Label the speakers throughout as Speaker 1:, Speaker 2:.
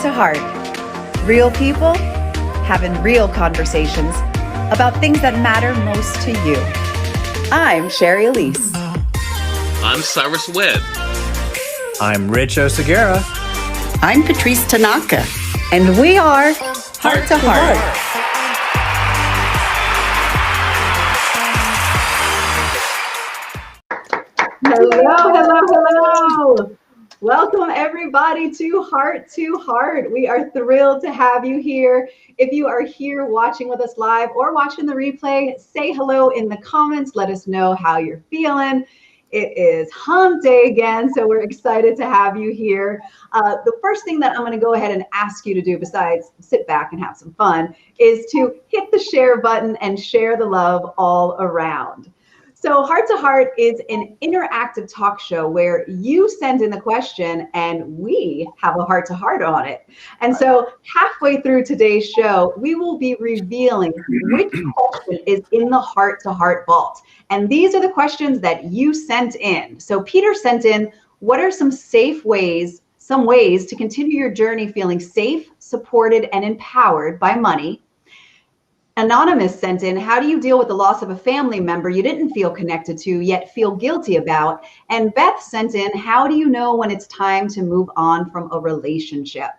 Speaker 1: to Heart. Real people having real conversations about things that matter most to you. I'm Shari Elise.
Speaker 2: I'm Cyrus Webb.
Speaker 3: I'm Rich Osagara.
Speaker 4: I'm Patrice Tanaka.
Speaker 1: And we are Heart to Heart.
Speaker 5: Hello. Welcome everybody to Heart to Heart. We are thrilled to have you here. If you are here watching with us live or watching the replay, say hello in the comments. Let us know how you're feeling. It is hump day again, so we're excited to have you here. The first thing that I'm going to go ahead and ask you to do, besides sit back and have some fun, is to hit the share button and share the love all around. So Heart to Heart is an interactive talk show where you send in the question and we have a heart to heart on it. And so halfway through today's show, we will be revealing which question is in the Heart to Heart vault. And these are the questions that you sent in. So Peter sent in, what are some ways to continue your journey feeling safe, supported, and empowered by money? Anonymous sent in, how do you deal with the loss of a family member you didn't feel connected to yet feel guilty about? And Beth sent in, how do you know when it's time to move on from a relationship?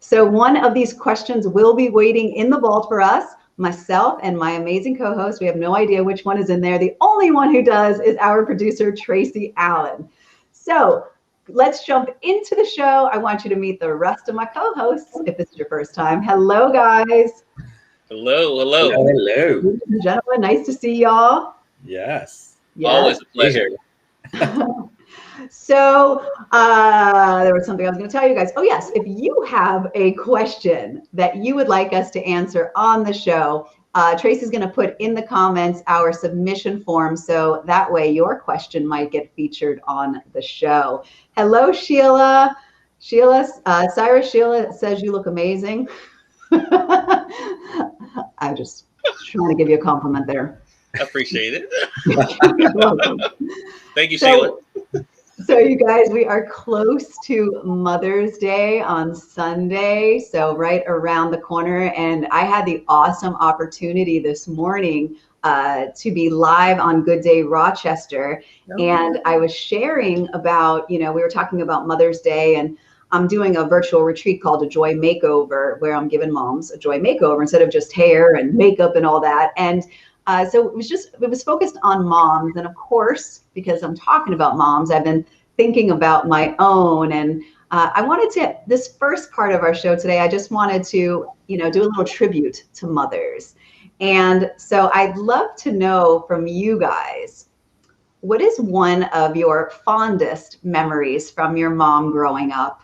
Speaker 5: So one of these questions will be waiting in the vault for us, myself and my amazing co-host. We have no idea which one is in there. The only one who does is our producer, Tracy Allen. So let's jump into the show. I want you to meet the rest of my co-hosts if this is your first time. Hello, guys.
Speaker 2: Hello.
Speaker 5: Ladies and gentlemen, nice to see y'all.
Speaker 3: Yes.
Speaker 2: Always a pleasure.
Speaker 5: So there was something I was going to tell you guys. Oh, yes. If you have a question that you would like us to answer on the show, Tracy's going to put in the comments our submission form. So that way your question might get featured on the show. Hello, Sheila. Cyrus, Sheila says you look amazing. I'm just trying to give you a compliment there.
Speaker 2: I appreciate it.
Speaker 5: You're welcome.
Speaker 2: Thank you, Sheila.
Speaker 5: So you guys, we are close to Mother's Day on Sunday, so right around the corner. And I had the awesome opportunity this morning to be live on Good Day Rochester. And I was sharing about, we were talking about Mother's Day, and I'm doing a virtual retreat called a Joy Makeover, where I'm giving moms a joy makeover instead of just hair and makeup and all that. And so it was focused on moms. And of course, because I'm talking about moms, I've been thinking about my own. And I wanted to, this first part of our show today, I just wanted to, do a little tribute to mothers. And so I'd love to know from you guys, what is one of your fondest memories from your mom growing up?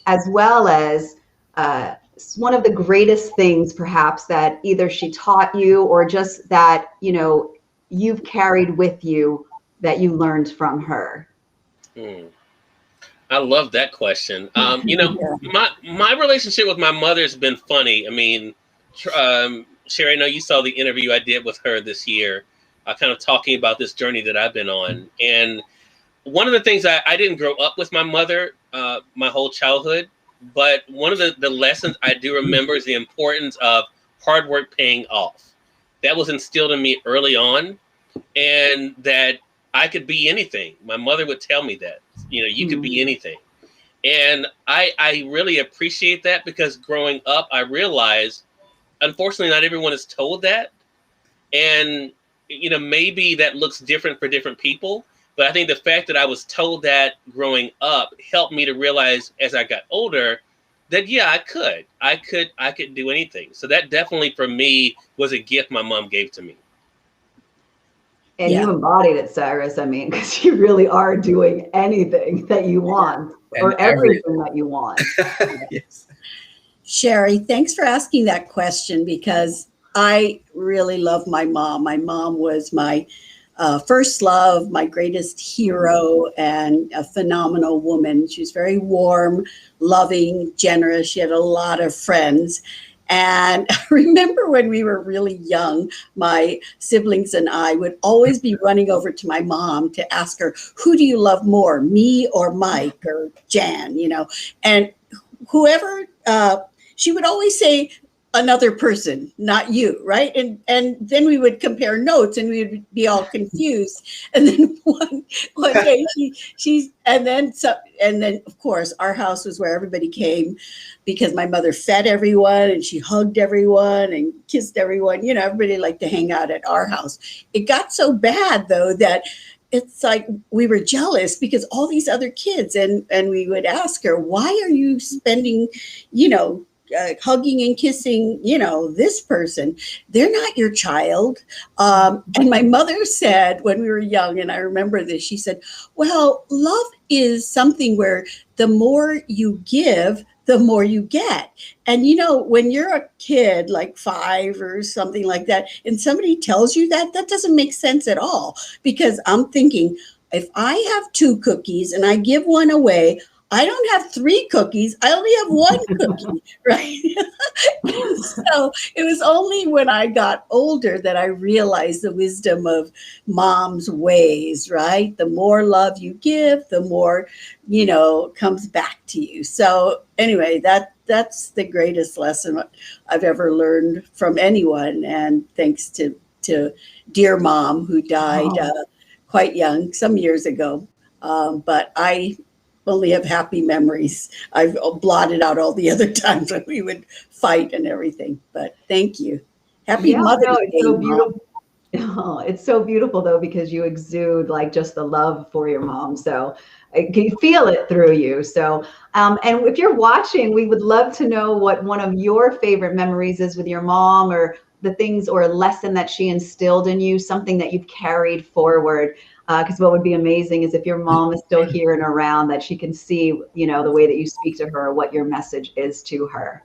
Speaker 5: As well as one of the greatest things perhaps that either she taught you or just that, you've carried with you that you learned from her?
Speaker 2: I love that question. My relationship with my mother has been funny. I mean, Shari, I know you saw the interview I did with her this year, kind of talking about this journey that I've been on. And one of the things I didn't grow up with my mother my whole childhood, but one of the lessons I do remember is the importance of hard work paying off. That was instilled in me early on, and that I could be anything. My mother would tell me that, you could be anything. And I really appreciate that, because growing up, I realized, unfortunately, not everyone is told that. And, maybe that looks different for different people. But I think the fact that I was told that growing up helped me to realize as I got older that, yeah, I could do anything. So that definitely for me was a gift my mom gave to me.
Speaker 5: And you embodied it, Cyrus. I mean, because you really are doing anything that you want or everything that you want.
Speaker 3: Yes.
Speaker 4: Shari, thanks for asking that question, because I really love my mom. My mom was my first love, my greatest hero, and a phenomenal woman. She was very warm, loving, generous. She had a lot of friends. And I remember when we were really young, my siblings and I would always be running over to my mom to ask her, who do you love more, me or Mike or Jan, And whoever, she would always say another person, not you, right? And then we would compare notes and we would be all confused. And then one day she's and then of course our house was where everybody came because my mother fed everyone and she hugged everyone and kissed everyone. You know, everybody liked to hang out at our house. It got so bad though that it's like we were jealous because all these other kids and we would ask her, why are you spending, hugging and kissing, this person? They're not your child. And my mother said when we were young, and I remember this, she said, well, love is something where the more you give, the more you get. And when you're a kid, like 5 or something like that, and somebody tells you that doesn't make sense at all. Because I'm thinking, if I have 2 cookies and I give one away, I don't have 3 cookies. I only have 1 cookie, right? So it was only when I got older that I realized the wisdom of mom's ways, right? The more love you give, the more, comes back to you. So anyway, that's the greatest lesson I've ever learned from anyone. And thanks to dear mom who died quite young, some years ago. But I only have happy memories. I've blotted out all the other times when we would fight and everything. But thank you. Happy Mother's Day.
Speaker 5: So beautiful. Oh, it's so beautiful though, because you exude like just the love for your mom. So I can feel it through you. So, and if you're watching, we would love to know what one of your favorite memories is with your mom, or the things or a lesson that she instilled in you, something that you've carried forward. Because what would be amazing is if your mom is still here and around, that she can see, the way that you speak to her, what your message is to her.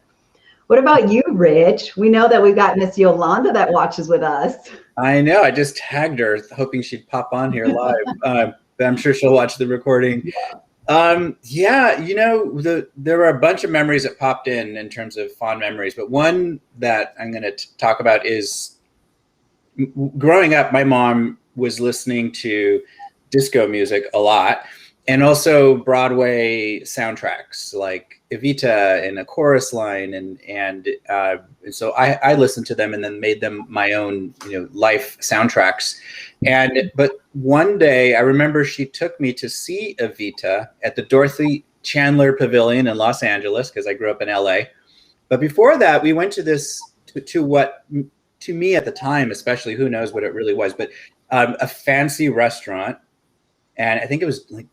Speaker 5: What about you, Rich? We know that we've got Miss Yolanda that watches with us.
Speaker 3: I know. I just tagged her, hoping she'd pop on here live. But I'm sure she'll watch the recording. There were a bunch of memories that popped in terms of fond memories. But one that I'm going to talk about is growing up, my mom was listening to disco music a lot, and also Broadway soundtracks like Evita and A Chorus Line, and so I listened to them and then made them my own, life soundtracks. But one day I remember she took me to see Evita at the Dorothy Chandler Pavilion in Los Angeles, because I grew up in LA. But before that, we went to what, to me at the time, especially, who knows what it really was, but a fancy restaurant. And I think it was like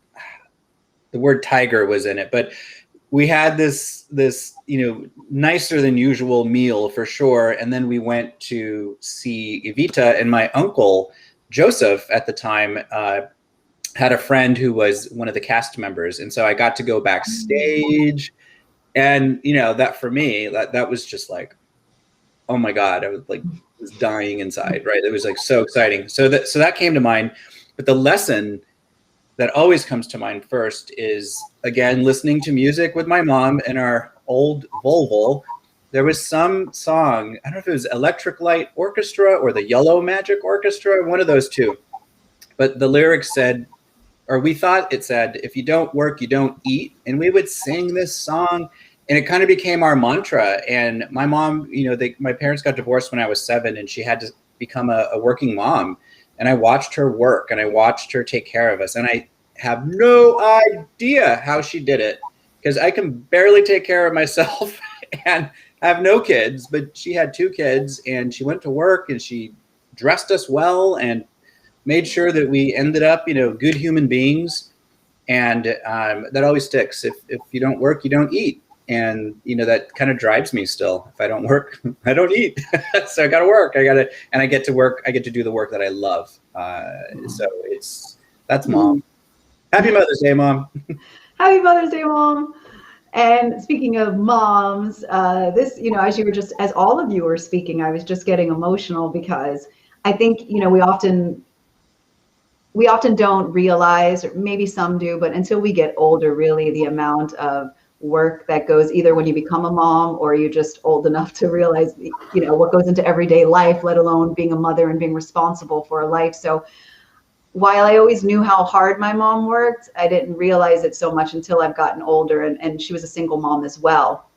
Speaker 3: the word tiger was in it, but we had this, nicer than usual meal for sure. And then we went to see Evita, and my uncle, Joseph, at the time, had a friend who was one of the cast members. And so I got to go backstage, and, that for me, that was just like, oh my God, I was dying inside, right? It was like so exciting. So that came to mind. But the lesson that always comes to mind first is, again, listening to music with my mom in our old Volvo. There was some song, I don't know if it was Electric Light Orchestra or the Yellow Magic Orchestra, one of those two. But the lyrics said, or we thought it said, if you don't work, you don't eat. And we would sing this song, and it kind of became our mantra. And my mom, my parents got divorced when I was 7, and she had to become a working mom. And I watched her work, and I watched her take care of us. And I have no idea how she did it, because I can barely take care of myself and I have no kids, but she had 2 kids, and she went to work, and she dressed us well and made sure that we ended up, good human beings. And that always sticks. If you don't work, you don't eat. And, that kind of drives me still. If I don't work, I don't eat. So I got to work. And I get to work. I get to do the work that I love. So that's mom. Happy Mother's Day, Mom.
Speaker 5: Happy Mother's Day, Mom. And speaking of moms, this, as all of you were speaking, I was just getting emotional, because I think, we often don't realize, or maybe some do, but until we get older, really, the amount of work that goes either when you become a mom, or you're just old enough to realize, what goes into everyday life, let alone being a mother and being responsible for a life. So while I always knew how hard my mom worked, I didn't realize it so much until I've gotten older. And she was a single mom as well.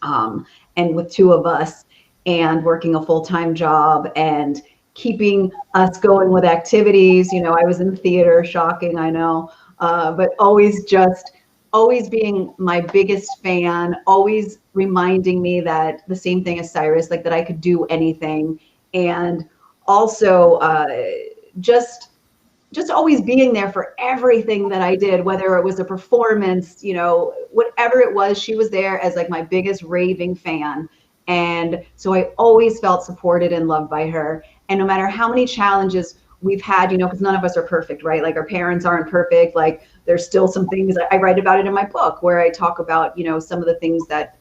Speaker 5: And with two of us and working a full-time job and keeping us going with activities. You know, I was in theater, shocking, I know, but always being my biggest fan, always reminding me that the same thing as Cyrus, like that I could do anything. And also just always being there for everything that I did, whether it was a performance, you know, whatever it was, she was there as like my biggest raving fan. And so I always felt supported and loved by her. And no matter how many challenges we've had, you know, because none of us are perfect, right? Like our parents aren't perfect. Like there's still some things I write about it in my book where I talk about, you know, some of the things that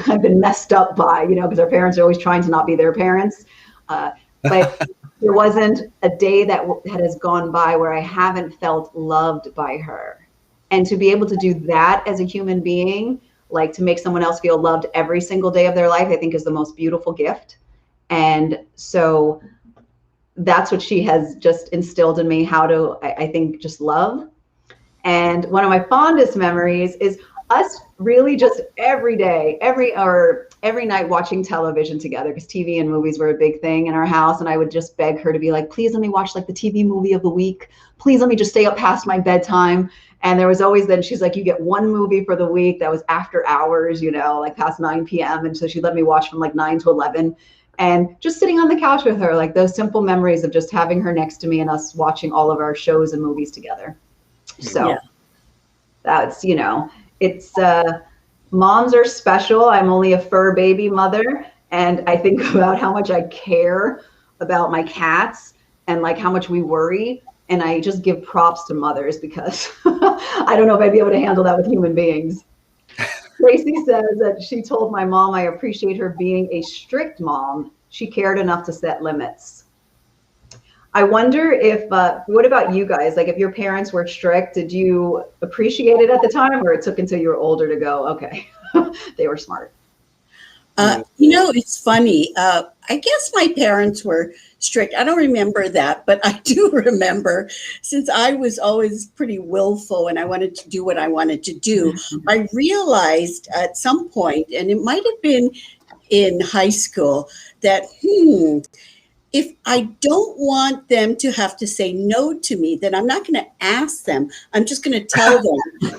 Speaker 5: I've been messed up by, you know, because our parents are always trying to not be their parents. But there wasn't a day that has gone by where I haven't felt loved by her. And to be able to do that as a human being, like to make someone else feel loved every single day of their life, I think is the most beautiful gift. And so that's what she has just instilled in me, how to, I think, just love. And one of my fondest memories is us really just every day, every night watching television together, because TV and movies were a big thing in our house. And I would just beg her to be like, please let me watch like the TV movie of the week. Please let me just stay up past my bedtime. And there was always then she's like, you get one movie for the week that was after hours, you know, like past 9 p.m. And so she'd let me watch from like 9 to 11. And just sitting on the couch with her, like those simple memories of just having her next to me and us watching all of our shows and movies together. So that's, you know, it's moms are special. I'm only a fur baby mother. And I think about how much I care about my cats and like how much we worry. And I just give props to mothers because I don't know if I'd be able to handle that with human beings. Tracy says that she told my mom, I appreciate her being a strict mom. She cared enough to set limits. I wonder if, what about you guys? Like if your parents were strict, did you appreciate it at the time or it took until you were older to go, okay, they were smart?
Speaker 4: You know, it's funny. I guess my parents were strict. I don't remember that, but I do remember since I was always pretty willful and I wanted to do what I wanted to do, I realized at some point, and it might have been in high school, that, if I don't want them to have to say no to me, then I'm not going to ask them. I'm just going to tell them,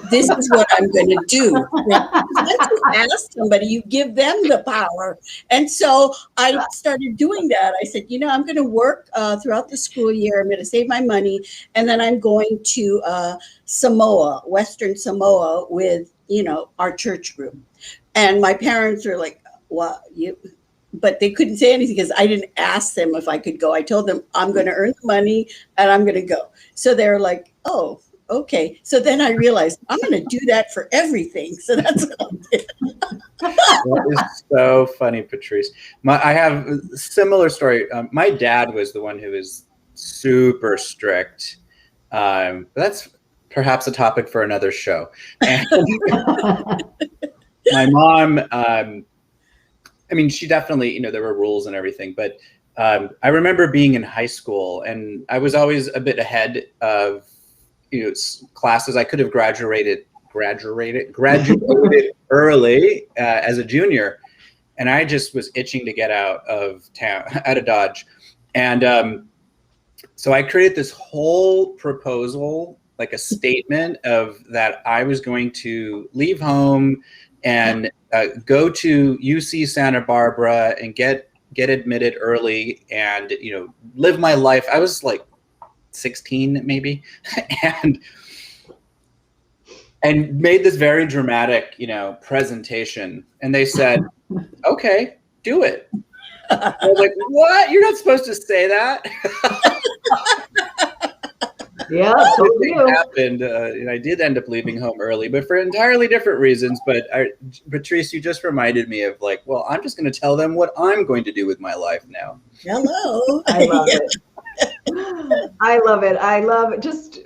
Speaker 4: this is what I'm going to do. Once you ask somebody, you give them the power. And so I started doing that. I said, you know, I'm going to work throughout the school year. I'm going to save my money. And then I'm going to Samoa, Western Samoa with, you know, our church group. And my parents were like, well, but they couldn't say anything because I didn't ask them if I could go. I told them I'm going to earn the money and I'm going to go. So they're like, oh, okay. So then I realized I'm going to do that for everything. So that's what I did.
Speaker 3: That is so funny, Patrice. I have a similar story. My dad was the one who was super strict. That's perhaps a topic for another show. And my mom, I mean, she definitely, you know, there were rules and everything, but I remember being in high school and I was always a bit ahead of, you know, classes. I could have graduated early as a junior. And I just was itching to get out of town, out of Dodge. And so I created this whole proposal, like a statement of that I was going to leave home and go to UC Santa Barbara and get admitted early and, you know, live my life. I was like 16 maybe, and made this very dramatic, you know, presentation. And they said, okay, do it. I was like, what? You're not supposed to say that.
Speaker 5: Yeah, totally.
Speaker 3: Happened, and I did end up leaving home early, but for entirely different reasons. But Patrice, you just reminded me of like, well, I'm just going to tell them what I'm going to do with my life now.
Speaker 4: Hello.
Speaker 5: I love it. I love it.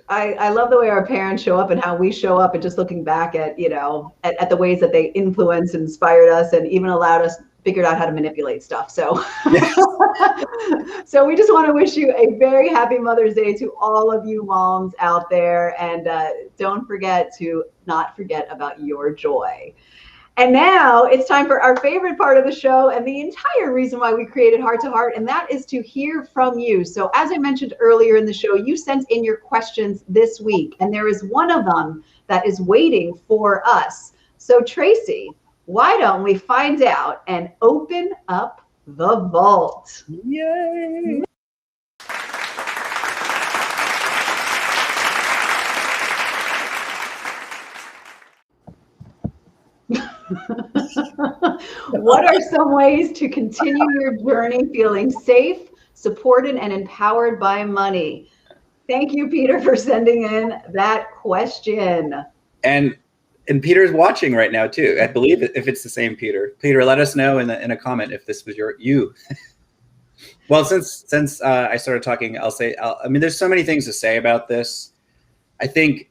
Speaker 5: I love the way our parents show up and how we show up, and just looking back at, you know, at the ways that they influenced and inspired us and even allowed us figured out how to manipulate stuff. So, so we just want to wish you a very happy Mother's Day to all of you moms out there. And don't forget to not forget about your joy. And now it's time for our favorite part of the show and the entire reason why we created Heart to Heart, and that is to hear from you. So as I mentioned earlier in the show, you sent in your questions this week, and there is one of them that is waiting for us. So Tracy, why don't we find out and open up the vault?
Speaker 3: Yay!
Speaker 5: What are some ways to continue your journey feeling safe, supported, and empowered by money? Thank you, Peter, for sending in that question.
Speaker 3: And Peter's watching right now too. I believe if it's the same Peter. Peter, let us know in a comment if this was you. Well, since I started talking, I'll say. I mean, there's so many things to say about this. I think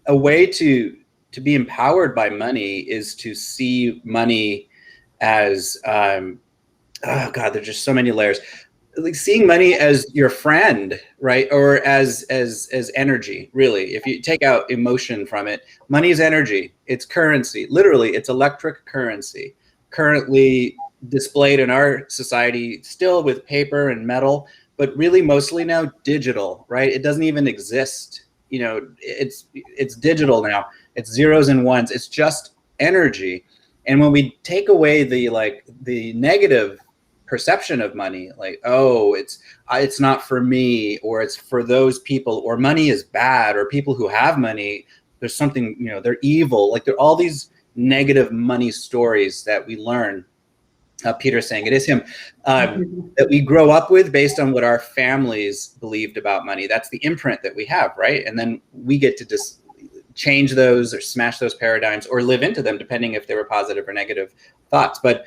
Speaker 3: a way to be empowered by money is to see money as oh God, there's just so many layers. Like seeing money as your friend, right? Or as energy, really. If you take out emotion from it, money is energy. It's currency. Literally, it's electric currency. Currently displayed in our society still with paper and metal, but really mostly now digital, right? It doesn't even exist. You know, it's digital now. It's zeros and ones. It's just energy. And when we take away the negative perception of money, like, oh, it's not for me, or it's for those people, or money is bad, or people who have money, there's something, you know, they're evil. Like there are all these negative money stories that we learn. Peter saying it is him, that we grow up with based on what our families believed about money. That's the imprint that we have, right? And then we get to just change those or smash those paradigms or live into them, depending if they were positive or negative thoughts. But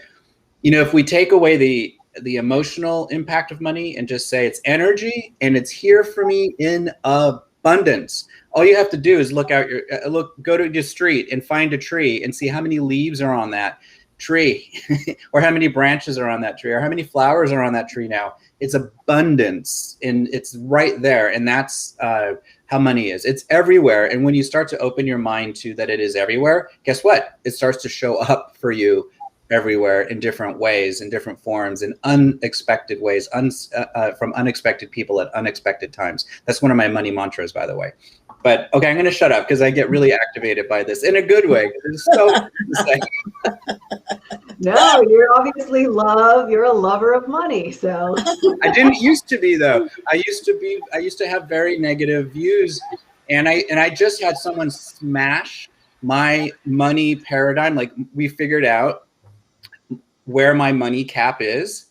Speaker 3: you know, if we take away the emotional impact of money and just say it's energy and it's here for me in abundance, all you have to do is go to your street and find a tree and see how many leaves are on that tree or how many branches are on that tree or how many flowers are on that tree now. It's abundance and it's right there. And that's how money is. It's everywhere. And when you start to open your mind to that it is everywhere, guess what? It starts to show up for you everywhere in different ways, in different forms, in unexpected ways, from unexpected people at unexpected times. That's one of my money mantras, by the way. But okay, I'm going to shut up because I get really activated by this in a good way. There's so much to say.
Speaker 5: No, you're obviously you're a lover of money. So
Speaker 3: I didn't used to be though. I used to have very negative views, and I just had someone smash my money paradigm. Like we figured out where my money cap is.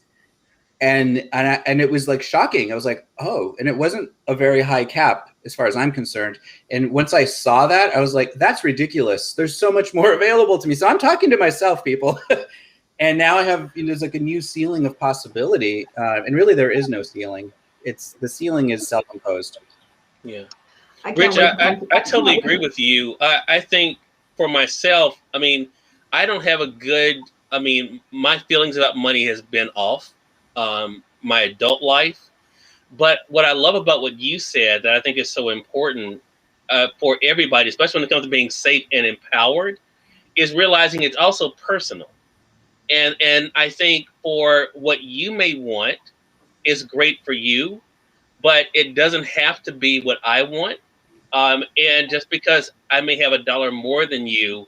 Speaker 3: And it was like shocking. I was like, oh, and it wasn't a very high cap as far as I'm concerned. And once I saw that, I was like, that's ridiculous. There's so much more available to me. So I'm talking to myself, people. And now I have, you know, there's like a new ceiling of possibility. And really there is no ceiling. The ceiling is self-imposed.
Speaker 2: Yeah. Rich, I totally agree with you. I think for myself, I mean, I don't have my feelings about money has been off. My adult life. But what I love about what you said that I think is so important for everybody, especially when it comes to being safe and empowered, is realizing it's also personal. And I think for what you may want is great for you, but it doesn't have to be what I want. And just because I may have $1 more than you,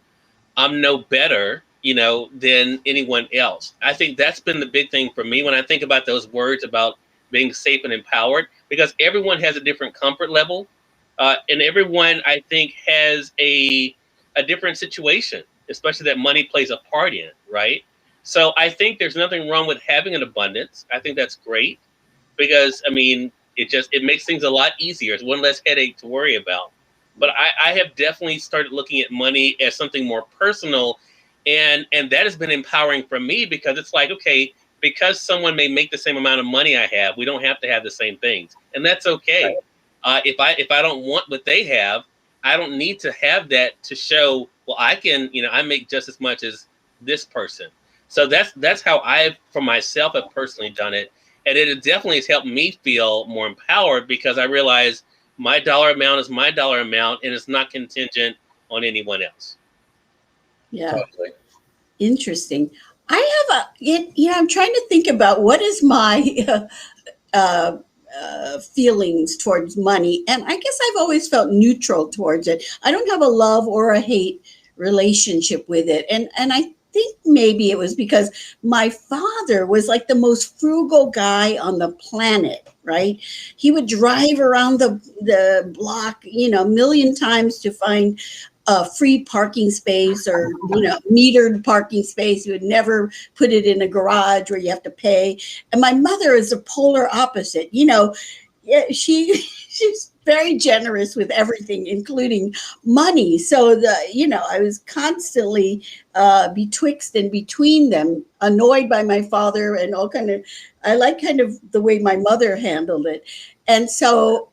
Speaker 2: I'm no better, you know, than anyone else. I think that's been the big thing for me when I think about those words about being safe and empowered, because everyone has a different comfort level. And everyone, I think, has a different situation, especially that money plays a part in, right? So I think there's nothing wrong with having an abundance. I think that's great because, I mean, it makes things a lot easier. It's one less headache to worry about. But I have definitely started looking at money as something more personal. And that has been empowering for me because it's like, okay, because someone may make the same amount of money I have, we don't have to have the same things. And that's okay. If I don't want what they have, I don't need to have that to show, well, I can, you know, I make just as much as this person. So that's how I, for myself, have personally done it. And it definitely has helped me feel more empowered because I realize my dollar amount is my dollar amount and it's not contingent on anyone else.
Speaker 4: Yeah.
Speaker 3: Totally.
Speaker 4: Interesting. I have I'm trying to think about what is my feelings towards money. And I guess I've always felt neutral towards it. I don't have a love or a hate relationship with it. And I think maybe it was because my father was like the most frugal guy on the planet, right? He would drive around the block, a million times to find a free parking space or, metered parking space. He would never put it in a garage where you have to pay. And my mother is the polar opposite. She's very generous with everything, including money. So I was constantly betwixt and between them, annoyed by my father and all I like kind of the way my mother handled it. And so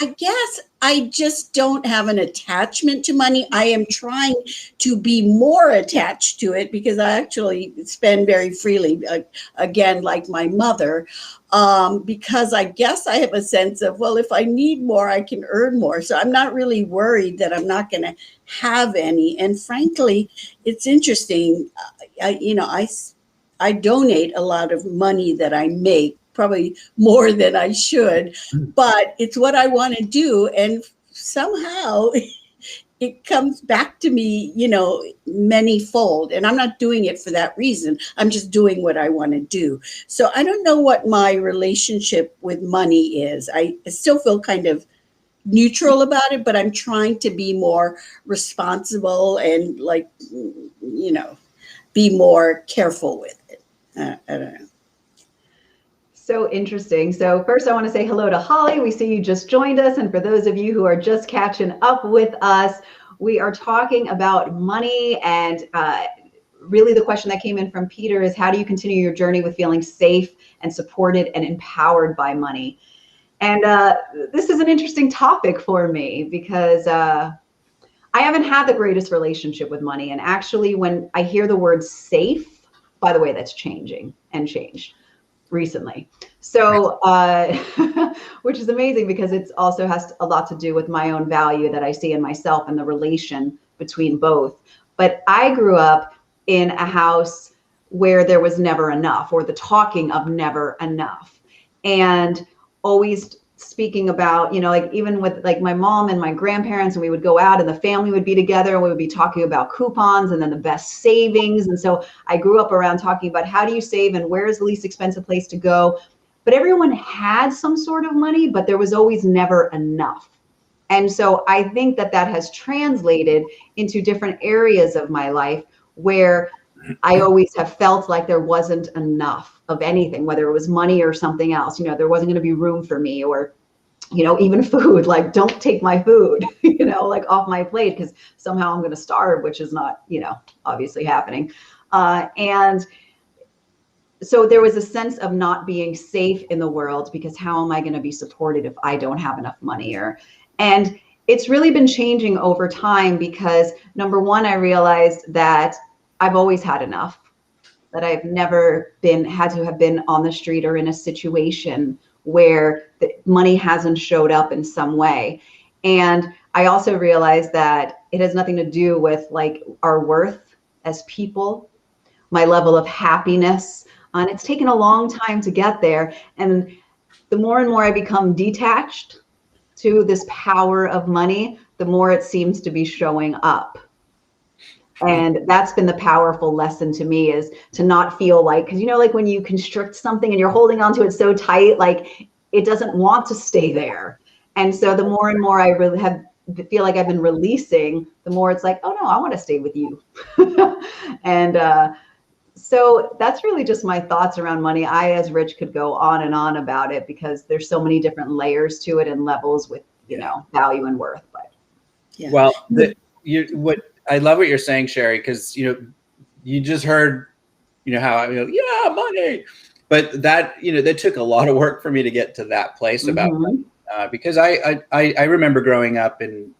Speaker 4: I guess I just don't have an attachment to money. I am trying to be more attached to it because I actually spend very freely, again, like my mother, because I guess I have a sense of, well, if I need more, I can earn more. So I'm not really worried that I'm not going to have any. And frankly, it's interesting. I donate a lot of money that I make, probably more than I should, but it's what I want to do. And somehow it comes back to me, many-fold. And I'm not doing it for that reason. I'm just doing what I want to do. So I don't know what my relationship with money is. I still feel kind of neutral about it, but I'm trying to be more responsible and be more careful with it. I don't know.
Speaker 5: So interesting. So first I want to say hello to Holly. We see you just joined us. And for those of you who are just catching up with us, we are talking about money. And really the question that came in from Peter is, how do you continue your journey with feeling safe and supported and empowered by money? And this is an interesting topic for me because I haven't had the greatest relationship with money. And actually, when I hear the word safe, by the way, that's changed recently. So, which is amazing because it also has a lot to do with my own value that I see in myself and the relation between both. But I grew up in a house where there was never enough, or the talking of never enough, and always speaking about, even with my mom and my grandparents, and we would go out and the family would be together and we would be talking about coupons and then the best savings. And so I grew up around talking about how do you save and where is the least expensive place to go. But everyone had some sort of money, but there was always never enough. And so I think that has translated into different areas of my life where I always have felt like there wasn't enough of anything, whether it was money or something else. There wasn't going to be room for me, or, even food, like don't take my food, off my plate because somehow I'm going to starve, which is not, obviously happening. And so there was a sense of not being safe in the world because how am I going to be supported if I don't have enough money? And it's really been changing over time because number one, I realized that I've always had enough, that I've never had to have been on the street or in a situation where the money hasn't showed up in some way. And I also realized that it has nothing to do with our worth as people, my level of happiness. And it's taken a long time to get there. And the more and more I become detached to this power of money, the more it seems to be showing up. And that's been the powerful lesson to me, is to not feel because when you constrict something and you're holding onto it so tight, it doesn't want to stay there. And so the more and more I really feel like I've been releasing, the more it's oh no, I want to stay with you. And so that's really just my thoughts around money. I, as Rich, could go on and on about it because there's so many different layers to it and levels with, value and worth. But
Speaker 4: yeah.
Speaker 3: Well, I love what you're saying, Shari, because you just heard how yeah, money, but that that took a lot of work for me to get to that place about money, because I remember growing up and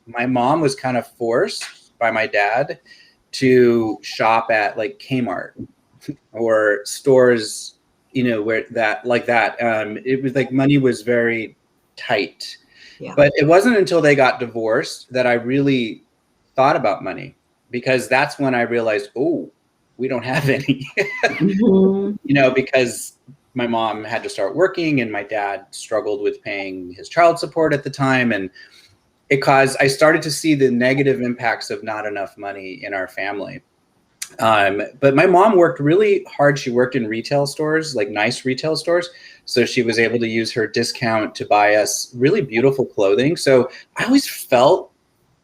Speaker 3: my mom was kind of forced by my dad to shop at like Kmart or stores, where that like that. It was like money was very tight.
Speaker 5: Yeah.
Speaker 3: But it wasn't until they got divorced that I really thought about money, because that's when I realized, oh, we don't have any, because my mom had to start working and my dad struggled with paying his child support at the time. And I started to see the negative impacts of not enough money in our family. But my mom worked really hard. She worked in retail stores, like nice retail stores. So she was able to use her discount to buy us really beautiful clothing. So I always felt,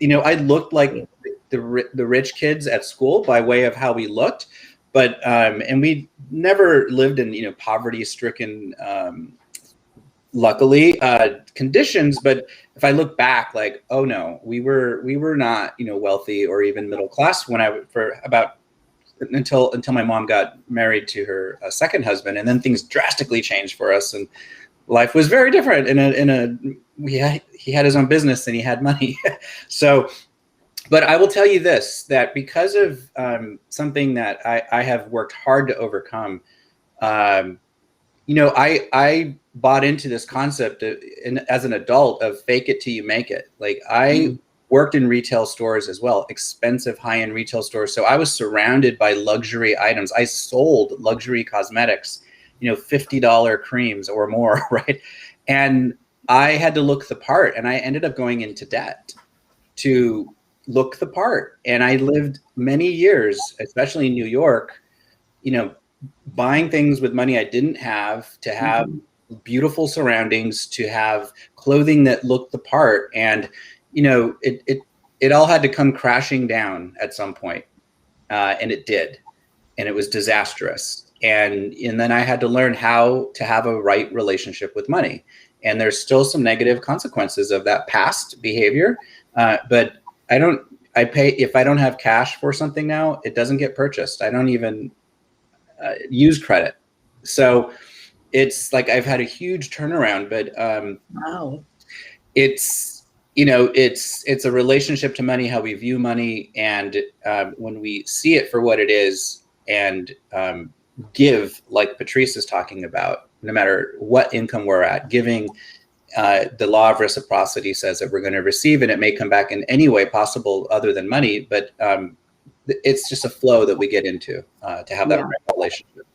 Speaker 3: I looked like the rich kids at school by way of how we looked. But, and we never lived in, poverty-stricken, luckily, conditions. But if I look back, like, oh no, we were not, wealthy or even middle class until my mom got married to her second husband, and then things drastically changed for us, and life was very different. He had his own business and he had money. So, but I will tell you this, that because of something that I have worked hard to overcome, I bought into this concept as an adult of fake it till you make it. Like I worked in retail stores as well, expensive high-end retail stores. So I was surrounded by luxury items. I sold luxury cosmetics, $50 creams or more, right? And I had to look the part, and I ended up going into debt to look the part. And I lived many years, especially in New York, buying things with money I didn't have, to have beautiful surroundings, to have clothing that looked the part. And it all had to come crashing down at some point, and it did, and it was disastrous. And then I had to learn how to have a right relationship with money. And there's still some negative consequences of that past behavior, but if I don't have cash for something now, it doesn't get purchased. I don't even use credit. So it's like I've had a huge turnaround. But
Speaker 4: wow,
Speaker 3: it's a relationship to money, how we view money. And when we see it for what it is, and give, like Patrice is talking about, no matter what income we're at, giving, the law of reciprocity says that we're going to receive, and it may come back in any way possible other than money. But it's just a flow that we get into to have that relationship.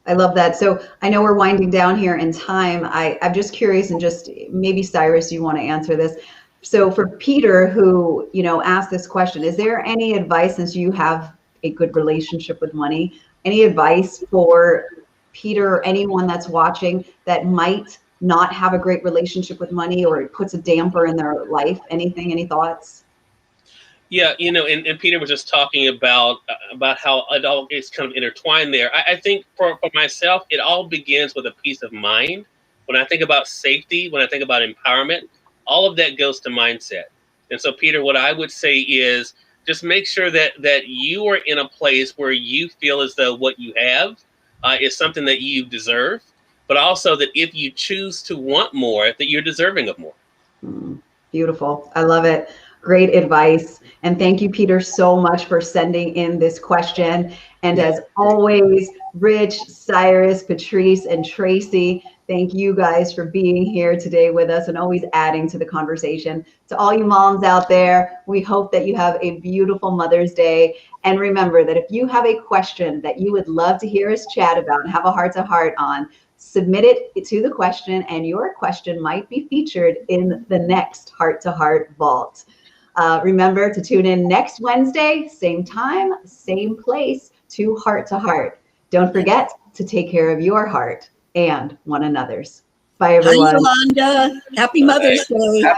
Speaker 5: I love that. So I know we're winding down here in time. I'm just curious, and just maybe Cyrus, you want to answer this. So for Peter, who, asked this question, is there any advice, since you have a good relationship with money, any advice for Peter or anyone that's watching that might not have a great relationship with money, or it puts a damper in their life? Any thoughts?
Speaker 2: Yeah, and Peter was just talking about how it all is kind of intertwined there. I think for myself, it all begins with a peace of mind. When I think about safety, when I think about empowerment, all of that goes to mindset. And so, Peter, what I would say is just make sure that you are in a place where you feel as though what you have is something that you deserve, but also that if you choose to want more, that you're deserving of more.
Speaker 5: Beautiful. I love it. Great advice. And thank you, Peter, so much for sending in this question. And as always, Rich, Cyrus, Patrice, and Tracy, thank you guys for being here today with us and always adding to the conversation. To all you moms out there, we hope that you have a beautiful Mother's Day. And remember that if you have a question that you would love to hear us chat about and have a heart-to-heart on, submit it to the question, and your question might be featured in the next Heart-to-Heart Vault. Remember to tune in next Wednesday, same time, same place, to Heart to Heart. Don't forget to take care of your heart and one another's. Bye, everyone.
Speaker 4: Hi, Yolanda. Happy Mother's Day.